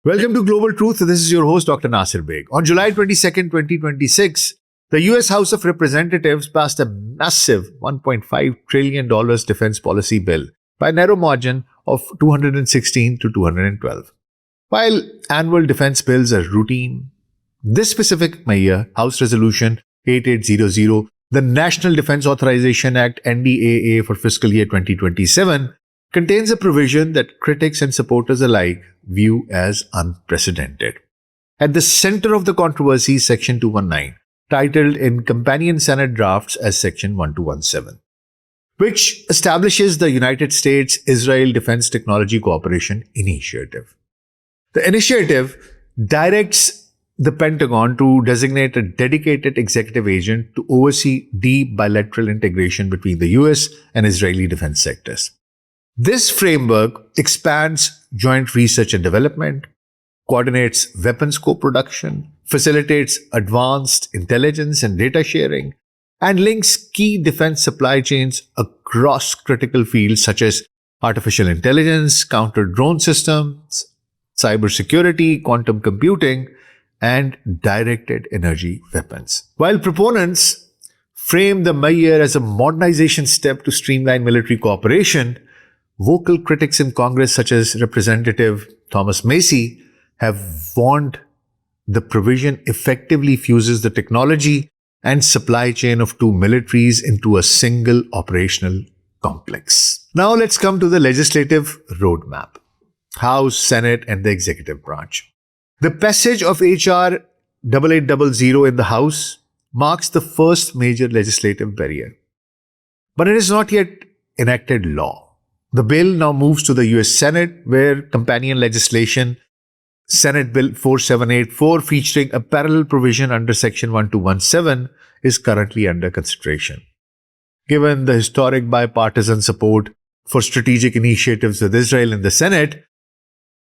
Welcome to Global Truth. This is your host, Dr. Nasir Baig. On July 22nd, 2026, the US House of Representatives passed a massive $1.5 trillion defense policy bill by a narrow margin of 216 to 212. While annual defense bills are routine, this specific year, House Resolution 8800, the National Defense Authorization Act NDAA for fiscal year 2027, contains a provision that critics and supporters alike view as unprecedented. At the center of the controversy is Section 219, titled in companion Senate drafts as Section 1217, which establishes the United States-Israel Defense Technology Cooperation Initiative. The initiative directs the Pentagon to designate a dedicated executive agent to oversee deep bilateral integration between the US and Israeli defense sectors. This framework expands joint research and development, coordinates weapons co-production, facilitates advanced intelligence and data sharing, and links key defense supply chains across critical fields such as artificial intelligence, counter-drone systems, cybersecurity, quantum computing, and directed energy weapons. While proponents frame the Mayer as a modernization step to streamline military cooperation, vocal critics in Congress such as Representative Thomas Massie have warned the provision effectively fuses the technology and supply chain of two militaries into a single operational complex. Now let's come to the legislative roadmap. House, Senate, and the executive branch. The passage of H.R. 8800 in the House marks the first major legislative barrier, but it is not yet enacted law. The bill now moves to the US Senate, where companion legislation, Senate Bill 4784, featuring a parallel provision under Section 1217, is currently under consideration. Given the historic bipartisan support for strategic initiatives with Israel in the Senate,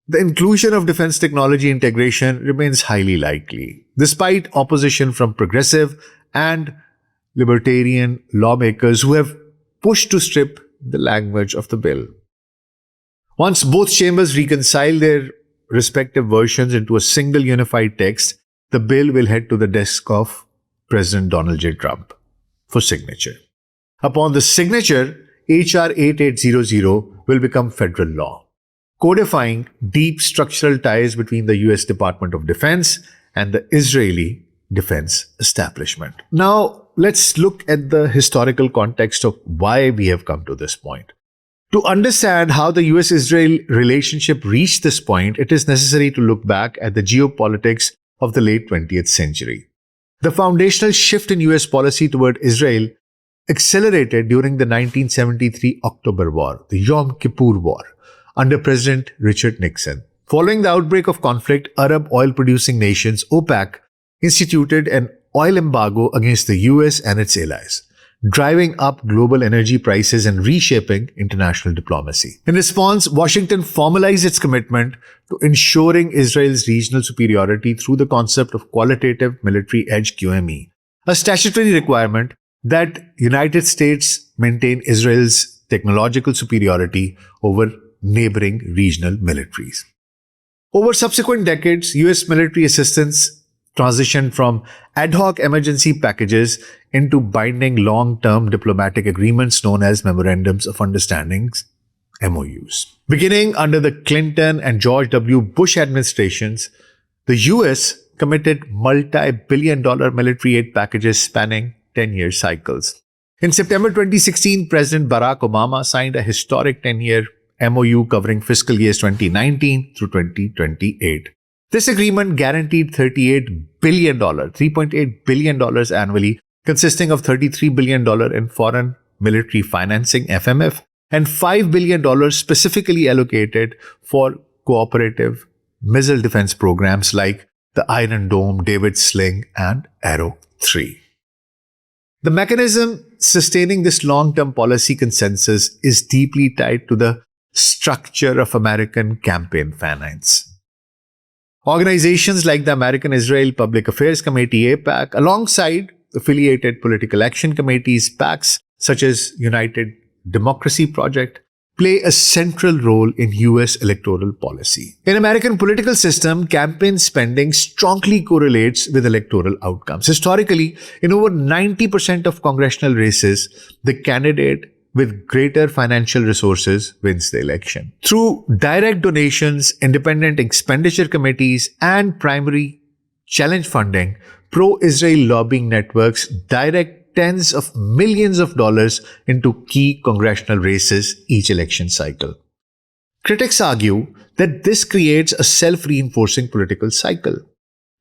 the inclusion of defense technology integration remains highly likely, despite opposition from progressive and libertarian lawmakers who have pushed to strip the language of the bill. Once both chambers reconcile their respective versions into a single unified text, the bill will head to the desk of President Donald J. Trump for signature. Upon the signature, H.R. 8800 will become federal law, codifying deep structural ties between the US Department of Defense and the Israeli defense establishment. Now, let's look at the historical context of why we have come to this point. To understand how the US-Israel relationship reached this point, it is necessary to look back at the geopolitics of the late 20th century. The foundational shift in US policy toward Israel accelerated during the 1973 October War, the Yom Kippur War, under President Richard Nixon. Following the outbreak of conflict, Arab oil-producing nations, OPEC, instituted an oil embargo against the US and its allies, driving up global energy prices and reshaping international diplomacy. In response, Washington formalized its commitment to ensuring Israel's regional superiority through the concept of qualitative military edge QME, a statutory requirement that United States maintain Israel's technological superiority over neighboring regional militaries. Over subsequent decades, US military assistance transitioned from ad hoc emergency packages into binding long-term diplomatic agreements known as Memorandums of Understandings, MOUs. Beginning under the Clinton and George W. Bush administrations, the US committed multi-billion-dollar military aid packages spanning 10-year cycles. In September 2016, President Barack Obama signed a historic 10-year MOU covering fiscal years 2019 through 2028. This agreement guaranteed $38 billion, $3.8 billion annually, consisting of $33 billion in foreign military financing, FMF, and $5 billion specifically allocated for cooperative missile defense programs like the Iron Dome, David's Sling, and Arrow 3. The mechanism sustaining this long-term policy consensus is deeply tied to the structure of American campaign finance. Organizations like the American Israel Public Affairs Committee, AIPAC, alongside affiliated political action committees, PACs, such as United Democracy Project, play a central role in US electoral policy. In American political system, campaign spending strongly correlates with electoral outcomes. Historically, in over 90% of congressional races, the candidate with greater financial resources wins the election. Through direct donations, independent expenditure committees, and primary challenge funding, pro-Israel lobbying networks direct tens of millions of dollars into key congressional races each election cycle. Critics argue that this creates a self-reinforcing political cycle.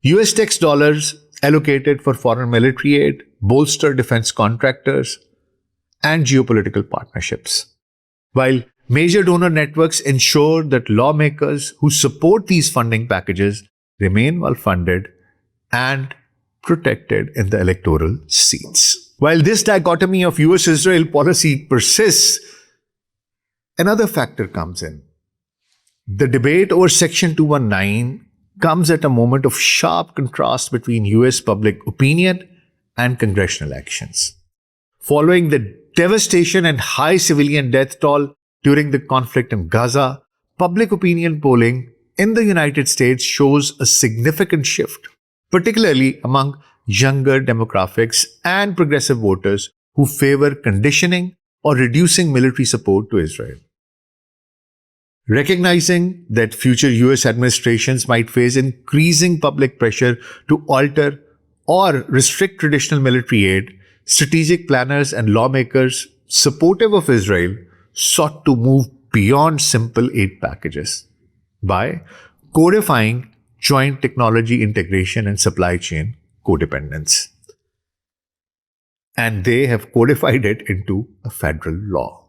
US tax dollars allocated for foreign military aid bolster defense contractors and geopolitical partnerships, while major donor networks ensure that lawmakers who support these funding packages remain well-funded and protected in the electoral seats. While this dichotomy of US-Israel policy persists, another factor comes in. The debate over Section 219 comes at a moment of sharp contrast between US public opinion and congressional actions. Following the devastation and high civilian death toll during the conflict in Gaza, public opinion polling in the United States shows a significant shift, particularly among younger demographics and progressive voters who favor conditioning or reducing military support to Israel. Recognizing that future US administrations might face increasing public pressure to alter or restrict traditional military aid, strategic planners and lawmakers supportive of Israel sought to move beyond simple aid packages by codifying joint technology integration and supply chain codependence. And they have codified it into a federal law.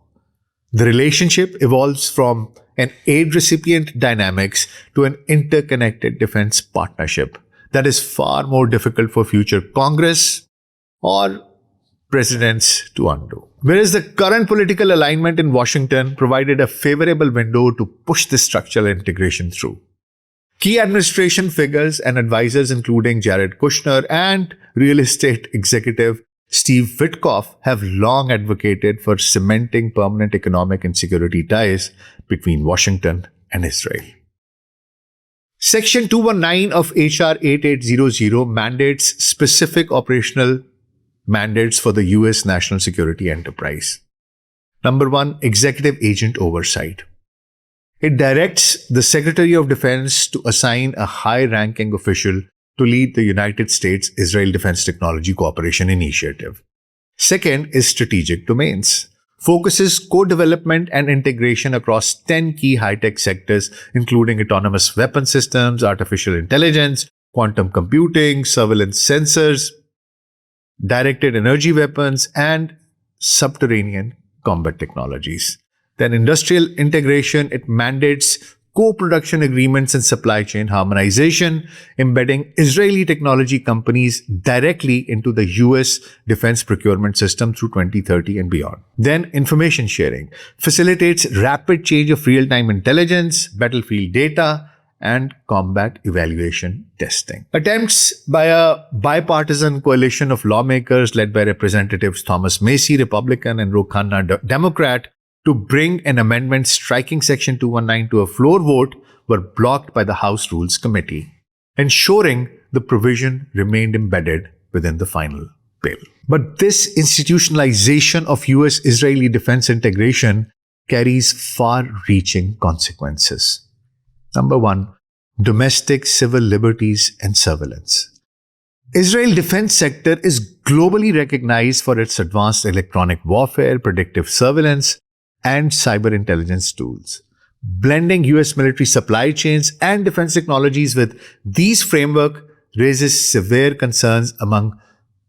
The relationship evolves from an aid recipient dynamics to an interconnected defense partnership that is far more difficult for future Congress or presidents to undo. Whereas the current political alignment in Washington provided a favorable window to push this structural integration through. Key administration figures and advisors, including Jared Kushner and real estate executive Steve Witkoff, have long advocated for cementing permanent economic and security ties between Washington and Israel. Section 219 of HR 8800 mandates specific operational mandates for the U.S. national security enterprise. Number one, executive agent oversight. It directs the Secretary of Defense to assign a high-ranking official to lead the United States-Israel Defense Technology Cooperation Initiative. Second is strategic domains. Focuses co-development and integration across 10 key high-tech sectors, including autonomous weapon systems, artificial intelligence, quantum computing, surveillance sensors, directed energy weapons, and subterranean combat technologies. Then industrial integration, it mandates co-production agreements and supply chain harmonization, embedding Israeli technology companies directly into the US defense procurement system through 2030 and beyond. Then information sharing facilitates rapid change of real-time intelligence, battlefield data, and combat evaluation testing. Attempts by a bipartisan coalition of lawmakers led by Representatives Thomas Massie, Republican, and Khanna, Democrat, to bring an amendment striking Section 219 to a floor vote were blocked by the House Rules Committee, ensuring the provision remained embedded within the final bill. But this institutionalization of US-Israeli defense integration carries far-reaching consequences. Number one, domestic civil liberties and surveillance. Israel defense sector is globally recognized for its advanced electronic warfare, predictive surveillance, and cyber intelligence tools. Blending US military supply chains and defense technologies with these framework raises severe concerns among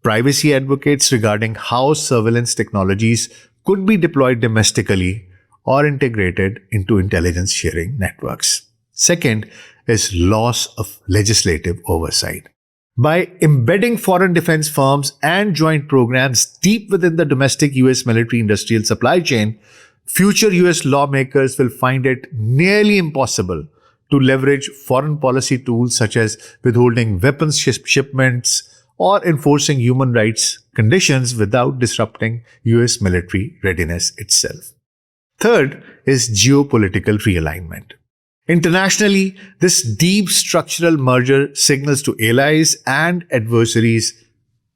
privacy advocates regarding how surveillance technologies could be deployed domestically or integrated into intelligence sharing networks. Second is loss of legislative oversight. By embedding foreign defense firms and joint programs deep within the domestic US military industrial supply chain, future US lawmakers will find it nearly impossible to leverage foreign policy tools such as withholding weapons shipments or enforcing human rights conditions without disrupting US military readiness itself. Third is geopolitical realignment. Internationally, this deep structural merger signals to allies and adversaries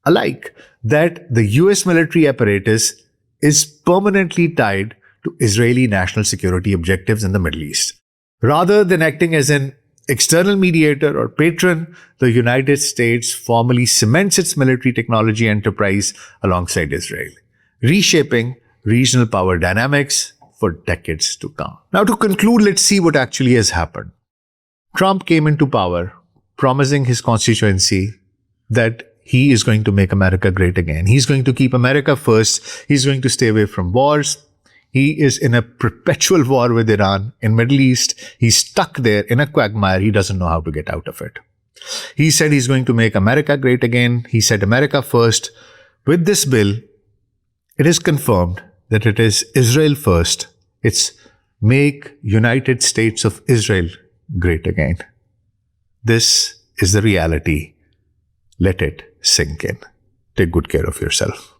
alike that the US military apparatus is permanently tied to Israeli national security objectives in the Middle East. Rather than acting as an external mediator or patron, the United States formally cements its military technology enterprise alongside Israel, reshaping regional power dynamics for decades to come. Now, to conclude, let's see what actually has happened. Trump came into power promising his constituency that he is going to make America great again. He's going to keep America first. He's going to stay away from wars. He is in a perpetual war with Iran in Middle East. He's stuck there in a quagmire. He doesn't know how to get out of it. He said he's going to make America great again. He said America first. With this bill, it is confirmed that it is Israel first. It's make United States of Israel great again. This is the reality. Let it sink in. Take good care of yourself.